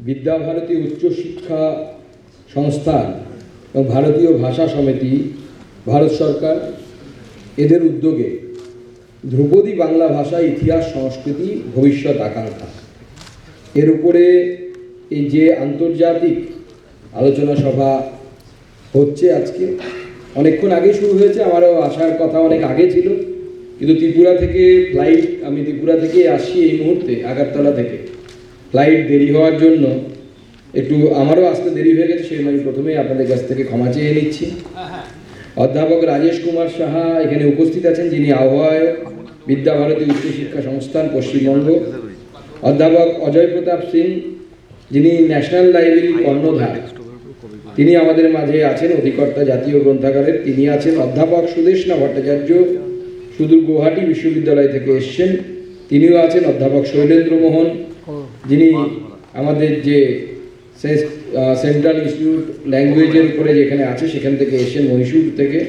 বিদ্যাভারতী উচ্চশিক্ষা সংস্থান এবং ভারতীয় ভাষা সমিতি, ভারত সরকার এদের উদ্যোগে ধ্রুপদী বাংলা ভাষা ইতিহাস সংস্কৃতি ভবিষ্যৎ আকাঙ্ক্ষা এর উপরে এই যে আন্তর্জাতিক আলোচনা সভা হচ্ছে আজকে, অনেকক্ষণ আগে শুরু হয়েছে। আমারও আসার কথা অনেক আগে ছিল, কিন্তু ত্রিপুরা থেকে ফ্লাইট, আমি ত্রিপুরা থেকে আসছি এই মুহূর্তে আগরতলা থেকে, ফ্লাইট দেরি হওয়ার জন্য একটু আমারও আসতে দেরি হয়ে গেছে। সেই আমি প্রথমেই আপনাদের কাছ থেকে ক্ষমা চেয়ে নিচ্ছি। অধ্যাপক রাজেশ কুমার সাহা এখানে উপস্থিত আছেন, যিনি আহ্বায়ক, বিদ্যাভারতী উচ্চশিক্ষা সংস্থান পশ্চিমবঙ্গ। অধ্যাপক অজয় প্রতাপ সিং, যিনি ন্যাশনাল লাইব্রেরির কর্ণধার, তিনি আমাদের মাঝে আছেন, অধিকর্তা জাতীয় গ্রন্থাগারের তিনি আছেন। অধ্যাপক সুদেশনা ভট্টাচার্য সুদূর গুয়াহাটি বিশ্ববিদ্যালয় থেকে এসছেন, তিনিও আছেন। অধ্যাপক শৈলেন্দ্র মোহন, যিনি আমাদের যে সেন্ট্রাল ইনস্টিটিউট ল্যাঙ্গুয়েজের উপরে যেখানে আছে সেখান থেকে এসেছেন, মহীশূর থেকে।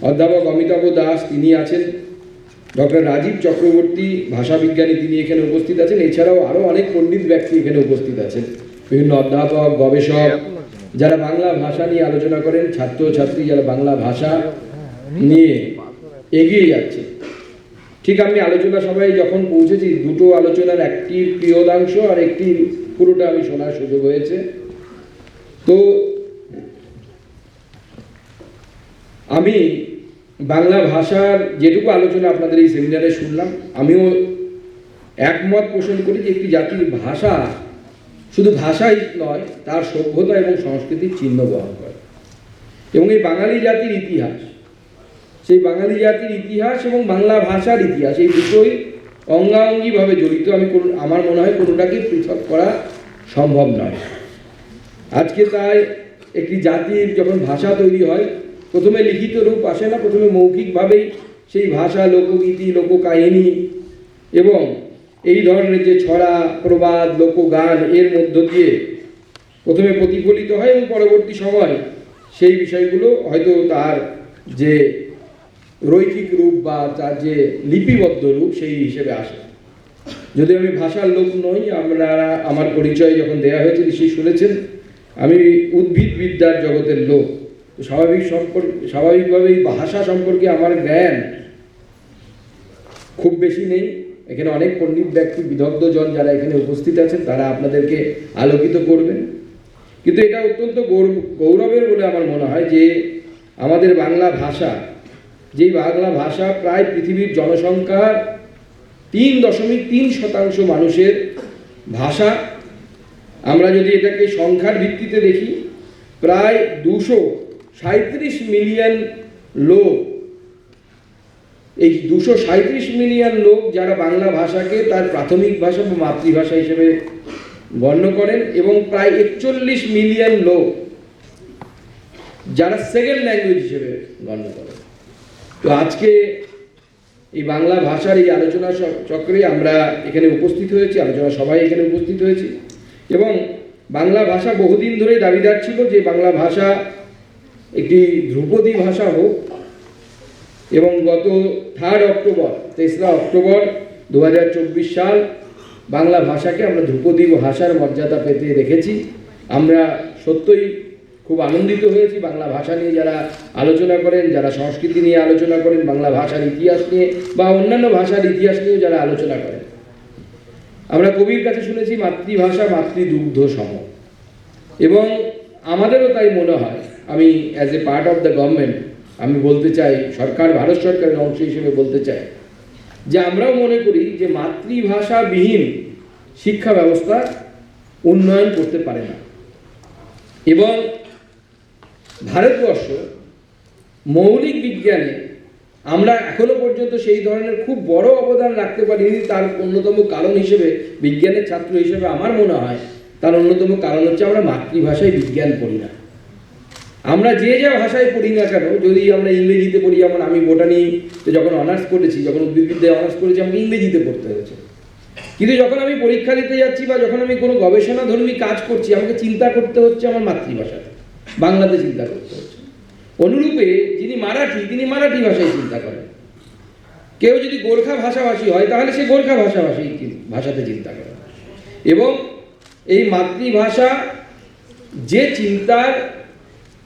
অধ্যাপক অমিতাভ দাস তিনি আছেন। ডক্টর রাজীব চক্রবর্তী ভাষাবিজ্ঞানী, তিনি এখানে উপস্থিত আছেন। এছাড়াও আরও অনেক পণ্ডিত ব্যক্তি এখানে উপস্থিত আছেন, বিভিন্ন অধ্যাপক, গবেষক, যারা বাংলা ভাষা নিয়ে আলোচনা করেন, ছাত্রছাত্রী যারা বাংলা ভাষা নিয়ে এগিয়ে যাচ্ছে। ঠিক আমি আলোচনা সভায় যখন পৌঁছেছি, দুটো আলোচনার একটির প্রিয়দাংশ আর একটির পুরোটা আমি শোনার সুযোগ হয়েছে। তো আমি বাংলা ভাষার যেটুকু আলোচনা আপনাদের এই সেমিনারে শুনলাম, আমিও একমত পোষণ করি যে একটি জাতির ভাষা শুধু ভাষাই নয়, তার সভ্যতা এবং সংস্কৃতির চিহ্ন বহন করে। এবং এই বাঙালি জাতির ইতিহাস, সেই বাঙালি জাতির ইতিহাস এবং বাংলা ভাষার ইতিহাস, এই দুটোই অঙ্গাঙ্গিভাবে জড়িত। আমার মনে হয় কোনোটাকে পৃথক করা সম্ভব নয়। আজকে তাই একটি জাতির যখন ভাষা তৈরি হয়, প্রথমে লিখিত রূপ আসে না, প্রথমে মৌখিকভাবেই সেই ভাষা, লোকগীতি, লোককাহিনী এবং এই ধরনের যে ছড়া, প্রবাদ, লোকগান এর মধ্য দিয়ে প্রথমে প্রতিফলিত হয় এবং পরবর্তী সময় সেই বিষয়গুলো হয়তো তার যে রৈখিক রূপ বা তার যে লিপিবদ্ধ রূপ সেই হিসেবে আসে। যদি আমি ভাষার লোক নই, আমার পরিচয় যখন দেয়া হয়েছে নিশ্চয়ই শুনেছেন, আমি উদ্ভিদ বিদ্যার জগতের লোক। তো স্বাভাবিকভাবেই ভাষা সম্পর্কে আমার জ্ঞান খুব বেশি নেই। এখানে অনেক পণ্ডিত ব্যক্তি, বিদগ্ধজন যারা এখানে উপস্থিত আছেন, তারা আপনাদেরকে আলোকিত করবেন। কিন্তু এটা অত্যন্ত গৌরবের বলে আমার মনে হয় যে আমাদের বাংলা ভাষা, যেই বাংলা ভাষা প্রায় পৃথিবীর জনসংখ্যার 3.3% মানুষের ভাষা, আমরা যদি এটাকে সংখ্যার ভিত্তিতে দেখি, প্রায় 237 মিলিয়ন লোক, এই 237 মিলিয়ন লোক যারা বাংলা ভাষাকে তার প্রাথমিক ভাষা বা মাতৃভাষা হিসেবে গণ্য করেন, এবং প্রায় 41 মিলিয়ন লোক যারা সেকেন্ড ল্যাঙ্গুয়েজ হিসেবে গণ্য করেন। তো আজকে এই বাংলা ভাষার এই আলোচনা চক্রে আমরা এখানে উপস্থিত হয়েছি, আলোচনা সবাই এখানে উপস্থিত হয়েছি। এবং বাংলা ভাষা বহুদিন ধরে দাবিদার ছিল যে বাংলা ভাষা একটি ধ্রুপদী ভাষা হোক, এবং গত 3 অক্টোবর 2024 সাল বাংলা ভাষাকে আমরা ধ্রুপদী ভাষার মর্যাদা পেতে দেখেছি। আমরা সত্যই খুব আনন্দিত হয়েছি। বাংলা ভাষা নিয়ে যারা আলোচনা করেন, যারা সংস্কৃতি নিয়ে আলোচনা করেন, বাংলা ভাষার ইতিহাস নিয়ে বা অন্যান্য ভাষার ইতিহাস নিয়েও যারা আলোচনা করেন, আমরা কবির কাছে শুনেছি মাতৃভাষা মাতৃদুগ্ধ সম। এবং আমাদেরও তাই মনে হয়, আমি as a part of the government আমি বলতে চাই, সরকার, ভারত সরকারের অংশ হিসেবে বলতে চাই যে আমরাও মনে করি যে মাতৃভাষাবিহীন শিক্ষা ব্যবস্থা উন্নয়ন করতে পারে না। এবং ভারতবর্ষ মৌলিক বিজ্ঞানে আমরা এখনো পর্যন্ত সেই ধরনের খুব বড় অবদান রাখতে পারিনি। তার অন্যতম কারণ হিসেবে, বিজ্ঞানের ছাত্র হিসেবে আমার মনে হয় তার অন্যতম কারণ হচ্ছে আমরা মাতৃভাষায় বিজ্ঞান পড়ি না। আমরা যে যা ভাষায় পড়ি না কেন, যদি আমরা ইংরেজিতে পড়ি, যেমন আমি বোটানিতে যখন অনার্স করেছি, যখন উদ্ভিদবিদ্যায় অনার্স করেছি, আমাকে ইংরেজিতে পড়তে হয়েছে। কিন্তু যখন আমি পরীক্ষা দিতে যাচ্ছি বা যখন আমি কোনো গবেষণাধর্মী কাজ করছি, আমাকে চিন্তা করতে হচ্ছে আমার মাতৃভাষাতে, বাংলাতে চিন্তা করতে হচ্ছে। অনুরূপে যিনি মারাঠি, তিনি মারাঠি ভাষায় চিন্তা করেন। কেউ যদি গোর্খা ভাষাভাষী হয়, তাহলে সে গোর্খা ভাষাতে চিন্তা করে। এবং এই মাতৃভাষা যে চিন্তার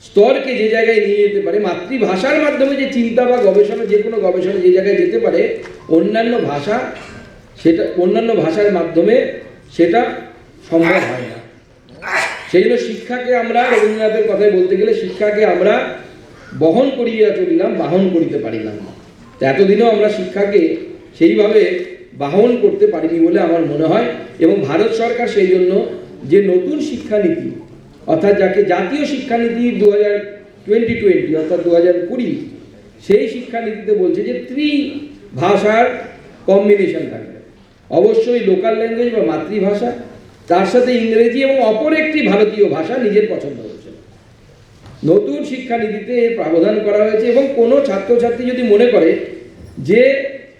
স্তরকে যে জায়গায় নিয়ে যেতে পারে, মাতৃভাষার মাধ্যমে যে চিন্তা বা গবেষণা, যে কোনো গবেষণা যে জায়গায় যেতে পারে, অন্যান্য ভাষার মাধ্যমে সেটা সম্ভব হয় না। সেই জন্য শিক্ষাকে আমরা, রবীন্দ্রনাথের কথায় বলতে গেলে, শিক্ষাকে আমরা বহন করিয়া চলিলাম, বাহন করিতে পারিলাম না। তো এতদিনেও আমরা শিক্ষাকে সেইভাবে বাহন করতে পারিনি বলে আমার মনে হয়। এবং ভারত সরকার সেই জন্য যে নতুন শিক্ষানীতি, অর্থাৎ যাকে জাতীয় শিক্ষানীতি 2020 অর্থাৎ 2020, সেই শিক্ষানীতিতে বলছে যে ভাষার কম্বিনেশন থাকবে, অবশ্যই লোকাল ল্যাঙ্গুয়েজ বা মাতৃভাষা, তার সাথে ইংরেজি এবং অপর একটি ভারতীয় ভাষা নিজের পছন্দ হচ্ছে। নতুন শিক্ষানীতিতে এর প্রাবধান করা হয়েছে। এবং কোনো ছাত্রছাত্রী যদি মনে করে যে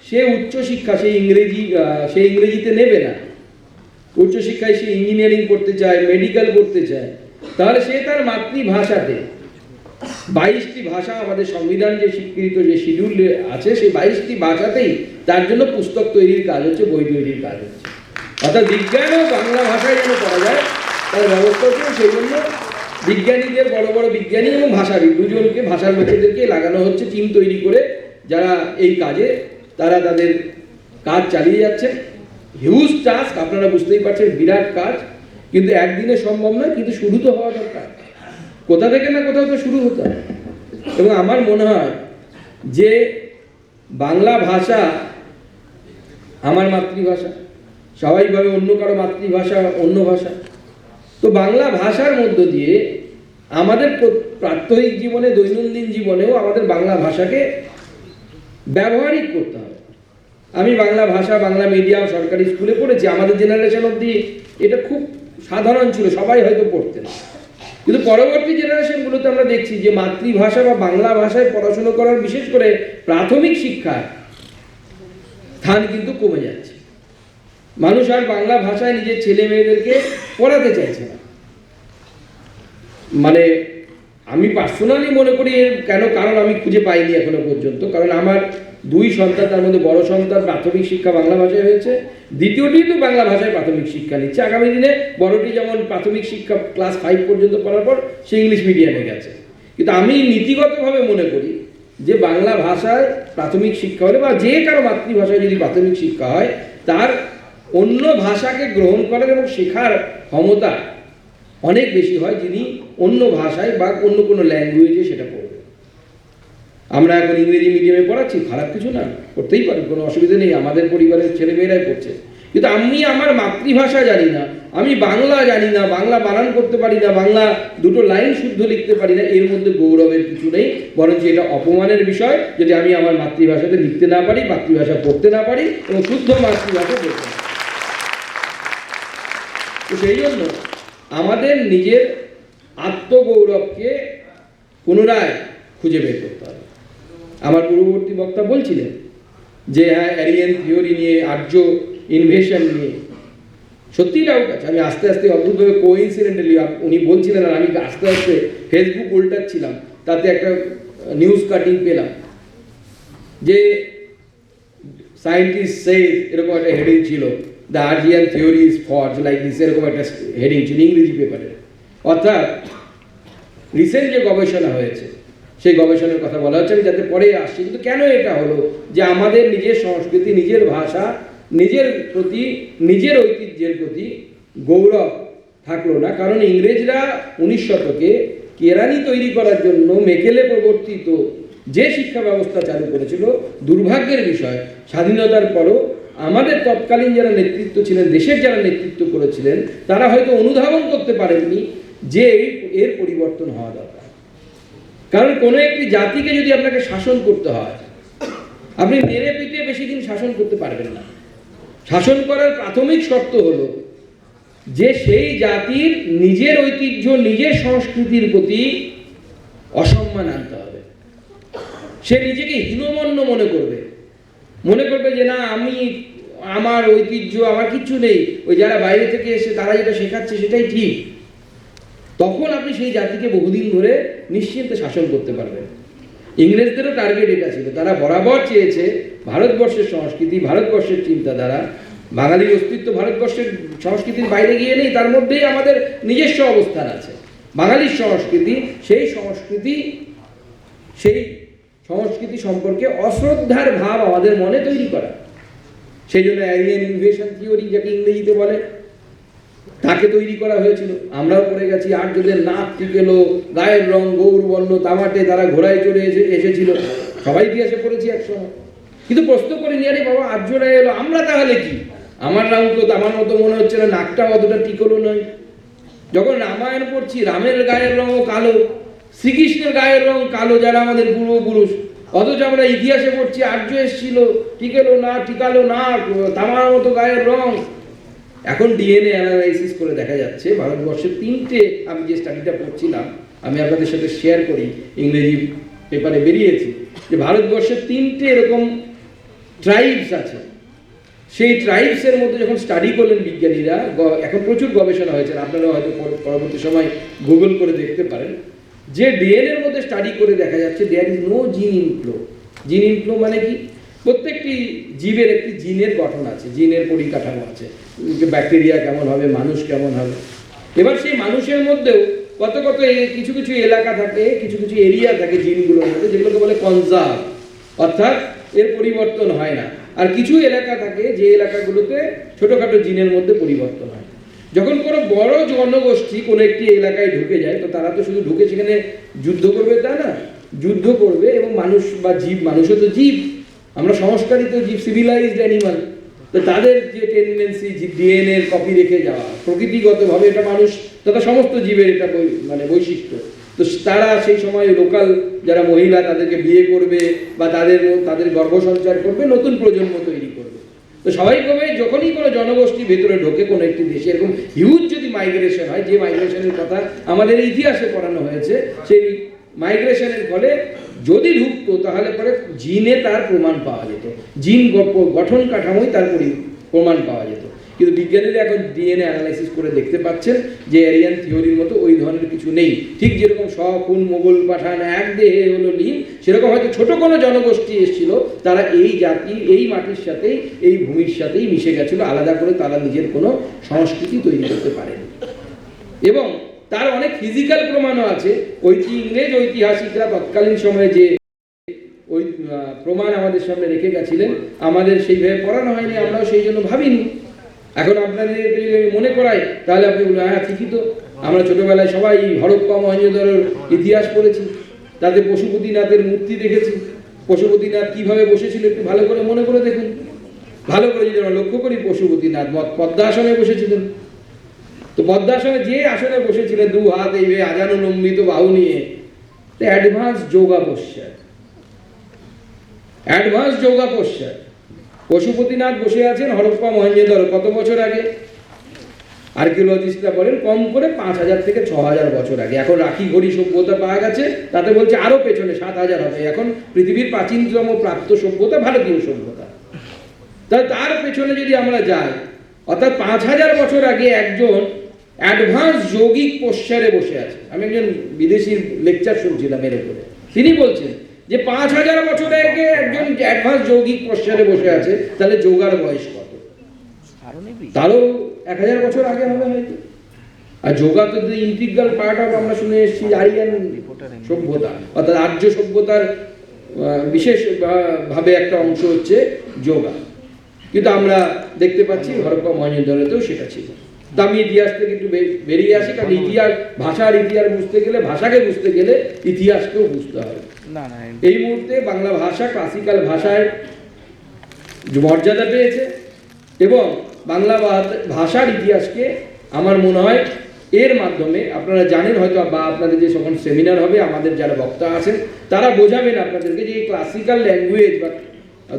সে উচ্চশিক্ষা সেই ইংরেজিতে নেবে না, উচ্চশিক্ষায় সে ইঞ্জিনিয়ারিং করতে চায়, মেডিকেল করতে চায়, তাহলে সে তার মাতৃভাষাতে 22টি ভাষা আমাদের সংবিধান যে স্বীকৃত যে শিডিউল আছে, সেই 22টি ভাষাতেই তার জন্য পুস্তক তৈরির কাজ হচ্ছে, বই তৈরির কাজ হচ্ছে। অর্থাৎ বিজ্ঞানও বাংলা ভাষায় যেন পড়া যায় তার ব্যবস্থা হচ্ছে। সেই জন্য বিজ্ঞানীদের, বড় বড় বিজ্ঞানী এবং ভাষাবিদ দুজনকে, ভাষার লোকেদেরকে লাগানো হচ্ছে টিম তৈরি করে, যারা এই কাজে তারা তাদের কাজ চালিয়ে যাচ্ছে। হিউজ টাস্ক, আপনারা বুঝতেই পারছেন, বিরাট কাজ, কিন্তু একদিনে সম্ভব নয়, কিন্তু শুরু তো হওয়া দরকার। কোথা থেকে না কোথাও তো শুরু হতে হয়। এবং আমার মনে হয় যে বাংলা ভাষা আমার মাতৃভাষা, স্বাভাবিকভাবে অন্য কারো মাতৃভাষা অন্য ভাষা। তো বাংলা ভাষার মধ্য দিয়ে আমাদের প্রাত্যহিক জীবনে, দৈনন্দিন জীবনেও আমাদের বাংলা ভাষাকে ব্যবহারিক করতে হবে। আমি বাংলা ভাষা, বাংলা মিডিয়াম, সরকারি স্কুলে পড়েছি। আমাদের জেনারেশন অবধি এটা খুব সাধারণ ছিল, সবাই হয়তো পড়তেন। কিন্তু পরবর্তী জেনারেশনগুলোতে আমরা দেখছি যে মাতৃভাষা বা বাংলা ভাষায় পড়াশুনো করার, বিশেষ করে প্রাথমিক শিক্ষার স্থান কিন্তু কমে যাচ্ছে। মানুষ আর বাংলা ভাষায় নিজের ছেলে মেয়েদেরকে পড়াতে চাইছে না। মানে আমি পার্সোনালি মনে করি এর কারণ আমি খুঁজে পাইনি এখনো পর্যন্ত। কারণ আমার 2 সন্তান, তার মধ্যে বড় সন্তান প্রাথমিক শিক্ষা বাংলা ভাষায় হয়েছে, দ্বিতীয়টি তো বাংলা ভাষায় প্রাথমিক শিক্ষা নিচ্ছে। আগামী দিনে বড়টি যেমন প্রাথমিক শিক্ষা ক্লাস 5 পর্যন্ত পড়ার পর সে ইংলিশ মিডিয়ামে গেছে। কিন্তু আমি নীতিগতভাবে মনে করি যে বাংলা ভাষায় প্রাথমিক শিক্ষা হলে, বা যে কারো মাতৃভাষায় যদি প্রাথমিক শিক্ষা হয়, তার অন্য ভাষাকে গ্রহণ করার এবং শেখার ক্ষমতা অনেক বেশি হয় যিনি অন্য ভাষায় বা অন্য কোনো ল্যাঙ্গুয়েজে সেটা পড়বে। আমরা এখন ইংরেজি মিডিয়ামে পড়াচ্ছি, খারাপ কিছু না, করতেই পারি, কোনো অসুবিধা নেই, আমাদের পরিবারের ছেলেমেয়েরাই পড়ছে। কিন্তু আমি আমার মাতৃভাষা জানি না, আমি বাংলা জানি না, বাংলা বানান করতে পারি না, বাংলা দুটো লাইন শুদ্ধ লিখতে পারি না, এর মধ্যে গৌরবের কিছু নেই, বরঞ্চ এটা অপমানের বিষয় যদি আমি আমার মাতৃভাষাতে লিখতে না পারি, মাতৃভাষা পড়তে না পারি এবং শুদ্ধ মাতৃভাষা বলতে না। তো সেই জন্য আমাদের নিজের আত্মগৌরবকে পুনরায় খুঁজে বের করতে হবে। আমার পূর্ববর্তী বক্তা বলছিলেন যে হ্যাঁ, অ্যারিয়ান থিওরি নিয়ে, আর্য ইনভেশন নিয়ে সত্যিই ডাউট আছে। আমি আস্তে আস্তে অদ্ভুতভাবে কোইন্সিডেন্টালি উনি বলছিলেন আর আমি আস্তে আস্তে ফেসবুক উল্টাচ্ছিলাম, তাতে একটা নিউজ কাটিং পেলাম যে সায়েন্টিস্ট সেজ, এরকম একটা হেডিং ছিল, the Aryan theory is false like this, এরকম একটা হেডিং ছিল ইংরেজি পেপারে। অর্থাৎ রিসেন্ট যে গবেষণা হয়েছে সেই গবেষণার কথা বলা হচ্ছে, আমি যাতে পরে আসছি। কিন্তু কেন এটা হলো যে আমাদের নিজের সংস্কৃতি, নিজের ভাষা, নিজের প্রতি, নিজের ঐতিহ্যের প্রতি গৌরব থাকলো না? কারণ ইংরেজরা 19 শতকে কেরানি তৈরি করার জন্য মেকেলে প্রবর্তিত যে শিক্ষা ব্যবস্থা চালু করেছিল, দুর্ভাগ্যের বিষয় স্বাধীনতার পরও আমাদের তৎকালীন যারা নেতৃত্ব ছিলেন, দেশের যারা নেতৃত্ব করেছিলেন, তারা হয়তো অনুধাবন করতে পারেননি যে এর পরিবর্তন হওয়া দরকার। কারণ কোনো একটি জাতিকে যদি আপনাকে শাসন করতে হয়, আপনি মেরে পিটে বেশি দিন শাসন করতে পারবেন না। শাসন করার প্রাথমিক শর্ত হলো যে সেই জাতির নিজের ঐতিহ্য, নিজের সংস্কৃতির প্রতি অসম্মান আনতে হবে। সে নিজেকে হীনমন্য মনে করবে যে না, আমি, আমার ঐতিহ্য, আমার কিচ্ছু নেই, ওই যারা বাইরে থেকে এসে তারা যেটা শেখাচ্ছে সেটাই ঠিক। তখন আপনি সেই জাতিকে বহুদিন ধরে নিশ্চিন্তে শাসন করতে পারবেন। ইংরেজদেরও টার্গেট এটা ছিল, তারা বরাবর চেয়েছে ভারতবর্ষের সংস্কৃতি, ভারতবর্ষের চিন্তাধারা বাঙালির অস্তিত্ব ভারতবর্ষের সংস্কৃতির বাইরে গিয়ে নেই, তার মধ্যেই আমাদের নিজস্ব অবস্থান আছে। বাঙালির সংস্কৃতি, সেই সংস্কৃতি সম্পর্কে অশ্রদ্ধার ভাব আমাদের মনে তৈরি করা। সেই জন্য অ্যারিয়ান ইনভেশন থিওরি, যাকে ইংরেজিতে বলে, তাকে তৈরি করা হয়েছিল। আমরাও পড়ে গেছি। আর্যদের নাক টিকেলো, গায়ের রং গৌরবর্ণ, তামাটে, তারা ঘোড়ায় চড়ে এসেছিল, সবাই ইতিহাসে পড়েছি একসময়। কিন্তু প্রশ্ন করিনি, আরে বাবা আর্যরা এলো, আমরা তাহলে কি? আমার রং তো আমার মতো মনে হচ্ছে না, নাকটা অতটা টিকলো নয়। যখন রামায়ণ পড়ছি, রামের গায়ের রঙও কালো, শ্রীকৃষ্ণের গায়ের রং কালো, যারা আমাদের পূর্বপুরুষ। অথচ আমরা ইতিহাসে পড়ছি আর্য এসেছিল, টিকালো না, তামার মতো গায়ের রং। এখন ডিএনএ অ্যানালাইসিস করে দেখা যাচ্ছে ভারতবর্ষের 3টে, আমি যে স্টাডিটা পড়ছিলাম, আমি আপনাদের সাথে শেয়ার করি, ইংরেজি পেপারে বেরিয়েছে, যে ভারতবর্ষের 3টে এরকম ট্রাইবস আছে। সেই ট্রাইবসের মধ্যে যখন স্টাডি করলেন বিজ্ঞানীরা, এখন প্রচুর গবেষণা হয়েছে, আপনারা হয়তো পরবর্তী সময় গুগল করে দেখতে পারেন, যে ডিএনএর মধ্যে স্টাডি করে দেখা যাচ্ছে দেয়ার ইজ নো জিন ইনফ্লো। জিন ইনফ্লো মানে কি? প্রত্যেকটি জীবের একটি জিনের গঠন আছে, জিনের পরিকাঠামো আছে, ব্যাকটেরিয়া কেমন হবে, মানুষ কেমন হবে। এবার সেই মানুষের মধ্যেও কত কিছু কিছু এলাকা থাকে, কিছু কিছু এরিয়া থাকে জিনগুলোর মধ্যে, যেগুলোকে বলে কনজার্ভ, অর্থাৎ এর পরিবর্তন হয় না। আর কিছু এলাকা থাকে যে এলাকাগুলোতে ছোটোখাটো জিনের মধ্যে পরিবর্তন হয়। যখন কোনো বড় জনগোষ্ঠী কোনো একটি এলাকায় ঢুকে যায়, তো তারা তো শুধু ঢুকে সেখানে যুদ্ধ করবে তা না, যুদ্ধ করবে এবং মানুষ বা জীব, মানুষও তো জীব, আমরা সংস্কারিত জীব, সিভিলাইজড অ্যানিমাল, তো তাদের যে টেন্ডেন্সি ডিএনএ কপি রেখে যাওয়া, প্রকৃতিগতভাবে এটা মানুষ তথা সমস্ত জীবের এটা মানে বৈশিষ্ট্য। তো তারা সেই সময় লোকাল যারা মহিলা, তাদেরকে বিয়ে করবে বা তাদের গর্ভসঞ্চার করবে, নতুন প্রজন্ম তৈরি করবে। তো স্বাভাবিকভাবে যখনই কোনো জনগোষ্ঠী ভেতরে ঢোকে কোনো একটি দেশে, এরকম হিউজ যদি মাইগ্রেশন হয়, যে মাইগ্রেশনের কথা আমাদের ইতিহাসে পড়ানো হয়েছে, সেই মাইগ্রেশনের ফলে যদি ঢুকতো তাহলে পরে জিনে তার প্রমাণ পাওয়া যেত, জিন গঠন কাঠামোই তার প্রমাণ পাওয়া যেত। কিন্তু বিজ্ঞানীরা এখন ডিএনএ অ্যানালাইসিস করে দেখতে পাচ্ছেন যে এরিয়ান থিওরির মতো ওই ধরনের কিছু নেই। ঠিক যেরকম খুন মোগল পাঠান এক দেহে হলো লীন, সেরকম হয়তো ছোট কোনো জনগোষ্ঠী এসেছিল, তারা এই জাতি, এই মাটির সাথেই, এই ভূমির সাথেই মিশে গেছিল, আলাদা করে তারা নিজের কোনো সংস্কৃতি তৈরি করতে পারেনি। এবং তার অনেক ফিজিক্যাল প্রমাণও আছে। ইংরেজ ঐতিহাসিকরা তৎকালীন সময়ে যে ওই প্রমাণ আমাদের সামনে রেখে গেছিলেন, আমাদের সেইভাবে পড়ানো হয়নি, আমরাও সেই জন্য ভাবিনি। এখন আপনাদের যদি আমি মনে করাই, তাহলে আপনি বলবেন হ্যাঁ ঠিকই তো, আমরা ছোটবেলায় সবাই হরপ্পা মহেঞ্জোদারোর ইতিহাস পড়েছি, তাতে পশুপতিনাথের মূর্তি দেখেছি। পশুপতিনাথ কিভাবে বসেছিল একটু ভালো করে মনে করে দেখুন। ভালো করে যদি আমরা লক্ষ্য করি, পশুপতিনাথ পদ্মাসনে বসেছিলেন। তো পদ্মাসনে যে আসনে বসেছিলেন, 2 হাত এইভাবে আজানুলম্বিত বাহু নিয়ে, advance yoga posture, advance yoga posture. Pashupatinath বসে আছেন হরপ্পা মহেঞ্জোদারো কত বছর আগে? আর্কিওলজিস্টরা বলেন কম করে 5000 থেকে 6000 বছর আগে। এখন রাখি ঘড়ি সভ্যতা পাওয়া গেছে, তাতে বলছে আরো পেছনে 7000 হবে। এখন পৃথিবীর প্রাচীনতম প্রাপ্ত সভ্যতা ভারতীয় সভ্যতা। তাই তার পেছনে যদি আমরা যাই, অর্থাৎ 5000 বছর আগে একজন অ্যাডভান্স যৌগিক পোশ্চারে বসে আছে। আমি একজন বিদেশির লেকচার শুনছিলাম এর উপরে, তিনি বলছেন যে 5000 বছর আগে একজন অ্যাডভান্স যৌগিক পোশ্চারে বসে আছে, তাহলে যোগার বয়স কত? তারও 1000 বছর আগে হবে হয়তো। আর যোগা তো ইন্টিগ্রাল পার্ট অফ, আমরা শুনে এসেছি, আরিয়ান সভ্যতা, অর্থাৎ আর্য সভ্যতার বিশেষ ভাবে একটা অংশ হচ্ছে যোগা। কিন্তু আমরা দেখতে পাচ্ছি হরপ্পা মহেঞ্জোদারোতেও সেটা ছিল। তো আমি ইতিহাস থেকে একটু বেরিয়ে আসি, কারণ ইতিহাস, ভাষার ইতিহাস বুঝতে গেলে, ভাষাকে বুঝতে গেলে ইতিহাসকেও বুঝতে হবে। এই মুহূর্তে বাংলা ভাষা ক্লাসিক্যাল ভাষায় মর্যাদা পেয়েছে এবং বাংলা ভাষার ইতিহাসকে আমার মনে হয় এর মাধ্যমে, আপনারা জানেন হয়তো, বা আপনাদের যে যখন সেমিনার হবে, আমাদের যারা বক্তা আছেন তারা বোঝাবেন আপনাদেরকে যে ক্লাসিক্যাল ল্যাঙ্গুয়েজ বা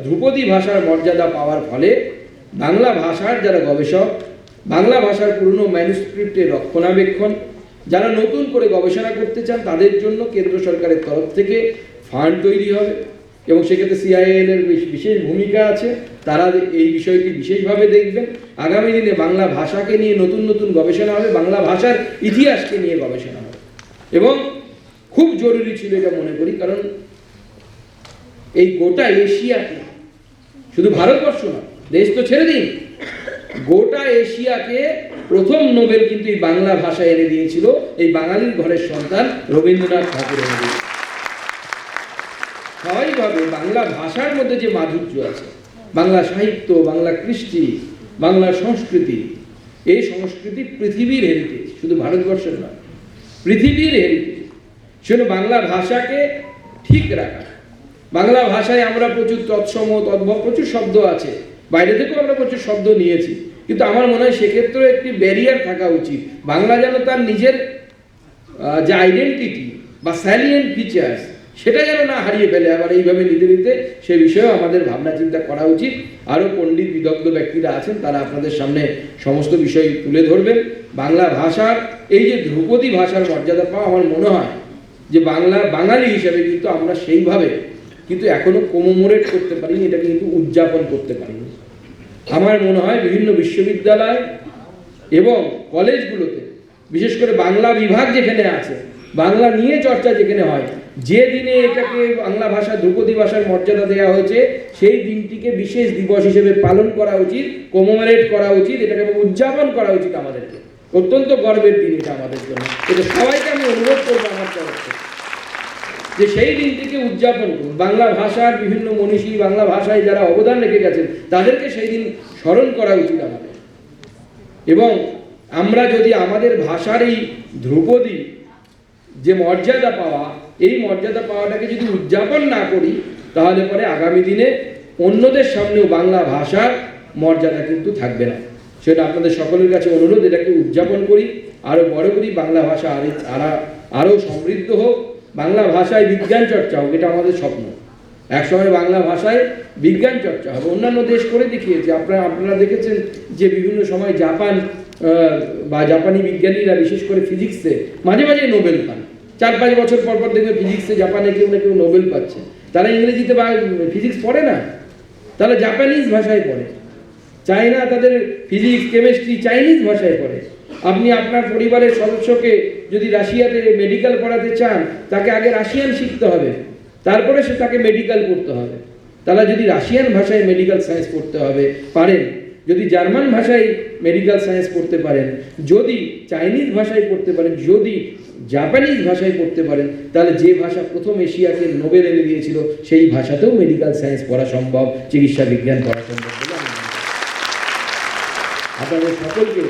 ধ্রুপদী ভাষার মর্যাদা পাওয়ার ফলে বাংলা ভাষার যারা গবেষক, বাংলা ভাষার পুরনো ম্যানুস্ক্রিপ্টের রক্ষণাবেক্ষণ, যারা নতুন করে গবেষণা করতে চান, তাদের জন্য কেন্দ্র সরকারের তরফ থেকে ফান্ড তৈরি হবে এবং সেক্ষেত্রে CIIL এর বিশেষ ভূমিকা আছে। তারা এই বিষয়টি বিশেষভাবে দেখবেন। আগামী দিনে বাংলা ভাষাকে নিয়ে নতুন নতুন গবেষণা হবে, বাংলা ভাষার ইতিহাসকে নিয়ে গবেষণা হবে এবং খুব জরুরি ছিল এটা মনে করি, কারণ এই গোটা এশিয়াতে, শুধু ভারতবর্ষ না, দেশ তো ছেড়ে দিন, গোটা এশিয়াকে প্রথম নোবেল কিন্তু এই বাংলা ভাষায় এনে দিয়েছিল এই বাঙালির ঘরের সন্তান রবীন্দ্রনাথ ঠাকুর এনে দিয়েছিল। স্বাভাবিকভাবে বাংলা ভাষার মধ্যে যে মাধুর্য আছে, বাংলা সাহিত্য, বাংলা কৃষ্টি, বাংলা সংস্কৃতি, এই সংস্কৃতি পৃথিবীর হেরিটেজ, শুধু ভারতবর্ষের নয়, পৃথিবীর হেরিটেজ। সেজন্য বাংলা ভাষাকে ঠিক রাখা, বাংলা ভাষায় আমরা প্রচুর তৎসম তদ্ভব প্রচুর শব্দ আছে, বাইরে থেকেও আমরা প্রচুর শব্দ নিয়েছি, কিন্তু আমার মনে হয় সেক্ষেত্রেও একটি ব্যারিয়ার থাকা উচিত। বাংলা যেন তার নিজের যে আইডেন্টিটি বা স্যালিয়েন্ট ফিচার্স সেটা যেন না হারিয়ে ফেলে আবার এইভাবে নিতে নিতে, সে বিষয়েও আমাদের ভাবনা চিন্তা করা উচিত। আরও পণ্ডিত বিদগ্ধ ব্যক্তিরা আছেন, তারা আপনাদের সামনে সমস্ত বিষয় তুলে ধরবেন। বাংলা ভাষার এই যে ধ্রুপদী ভাষার মর্যাদা পাওয়া, আমার মনে হয় যে বাঙালি হিসেবে কিন্তু আমরা সেইভাবে কিন্তু এখনো কোমোমোরেট করতে পারিনি, এটাকে কিন্তু উদযাপন করতে পারিনি। আমার মনে হয় বিভিন্ন বিশ্ববিদ্যালয় এবং কলেজগুলোতে, বিশেষ করে বাংলা বিভাগ যেখানে আছে, বাংলা নিয়ে চর্চা যেখানে হয়, যে দিনে এটাকে বাংলা ভাষা ধ্রুপদী ভাষার মর্যাদা দেওয়া হয়েছে, সেই দিনটিকে বিশেষ দিবস হিসেবে পালন করা উচিত, কোমোমোরেট করা উচিত, এটাকে উদযাপন করা উচিত আমাদেরকে। অত্যন্ত গর্বের দিন এটা আমাদের জন্য। এটা সবাইকে আমি অনুরোধ করবো আমার তরফ থেকে যে সেই দিনটিকে উদযাপন করুন। বাংলা ভাষার বিভিন্ন মনীষী, বাংলা ভাষায় যারা অবদান রেখে গেছেন, তাদেরকে সেই দিন স্মরণ করা উচিত আমাদের। এবং আমরা যদি আমাদের ভাষার এই ধ্রুপদী যে মর্যাদা পাওয়া, এই মর্যাদা পাওয়াটাকে যদি উদযাপন না করি, তাহলে পরে আগামী দিনে অন্যদের সামনেও বাংলা ভাষার মর্যাদা কিন্তু থাকবে না। সেটা আপনাদের সকলের কাছে অনুরোধ, এটাকে উদযাপন করি, আরও বড় করি, বাংলা ভাষা আরও সমৃদ্ধ হোক, বাংলা ভাষায় বিজ্ঞান চর্চা হোক, এটা আমাদের স্বপ্ন। একসময় বাংলা ভাষায় বিজ্ঞান চর্চা হবে। অন্যান্য দেশ করে দেখিয়েছে, আপনারা দেখেছেন যে বিভিন্ন সময় জাপান বা জাপানি বিজ্ঞানীরা বিশেষ করে ফিজিক্সে মাঝে মাঝে নোবেল পান। 4-5 বছর পর পর দেখবে ফিজিক্সে জাপানে কেউ না কেউ নোবেল পাচ্ছে। তারা ইংরেজিতে বা ফিজিক্স পড়ে না, তারা জাপানিজ ভাষায় পড়ে। চায়না তাদের ফিজিক্স কেমিস্ট্রি চাইনিজ ভাষায় পড়ে। আপনি আপনার পরিবারের সদস্যকে যদি রাশিয়াতে মেডিকেল পড়াতে চান, তাকে আগে রাশিয়ান শিখতে হবে, তারপরে সে তাকে মেডিকেল পড়তে হবে। তারা যদি রাশিয়ান ভাষায় মেডিকেল সায়েন্স পড়তে হবে পারেন, যদি জার্মান ভাষায় মেডিকেল সায়েন্স পড়তে পারেন, যদি চাইনিজ ভাষায় পড়তে পারেন, যদি জাপানিজ ভাষায় পড়তে পারেন, তাহলে যে ভাষা প্রথম এশিয়াকে নোবেল এনে দিয়েছিল, সেই ভাষাতেও মেডিকেল সায়েন্স পড়া সম্ভব, চিকিৎসা বিজ্ঞান পড়া সম্ভব বলে আমি মনে করি। আপনাদের সকলকে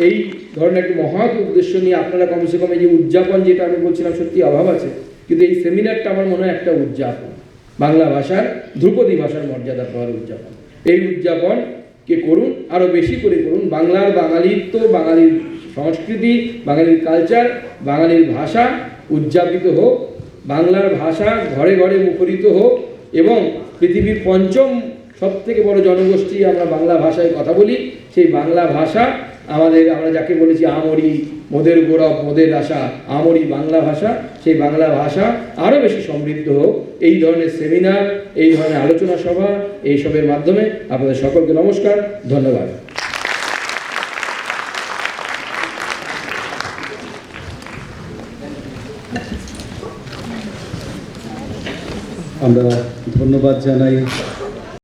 এই ধরনের একটি মহৎ উদ্দেশ্য নিয়ে আপনারা কমসে কম এই যে উদযাপন, যেটা আমি বলছিলাম সত্যি অভাব আছে, কিন্তু এই সেমিনারটা আমার মনে হয় একটা উদযাপন, বাংলা ভাষার ধ্রুপদী ভাষার মর্যাদা পাওয়ার উদযাপন। এই উদযাপনকে করুন, আরও বেশি করে করুন। বাংলার বাঙালিত্ব, বাঙালির সংস্কৃতি, বাঙালির কালচার, বাঙালির ভাষা উদযাপিত হোক, বাংলার ভাষা ঘরে ঘরে মুখরিত হোক, এবং পৃথিবীর পঞ্চম সবথেকে বড় জনগোষ্ঠী আমরা বাংলা ভাষায় কথা বলি, সেই বাংলা ভাষা আমরা যাকে বলেছি আমরি, মোদের গৌরব মোদের আশা, আমরি বাংলা ভাষা, সেই বাংলা ভাষা আরও বেশি সমৃদ্ধ হোক। এই ধরনের সেমিনার, এই ধরনের আলোচনা সভা, এইসবের মাধ্যমে আপনাদের সকলকে নমস্কার, ধন্যবাদ। আমরা ধন্যবাদ জানাই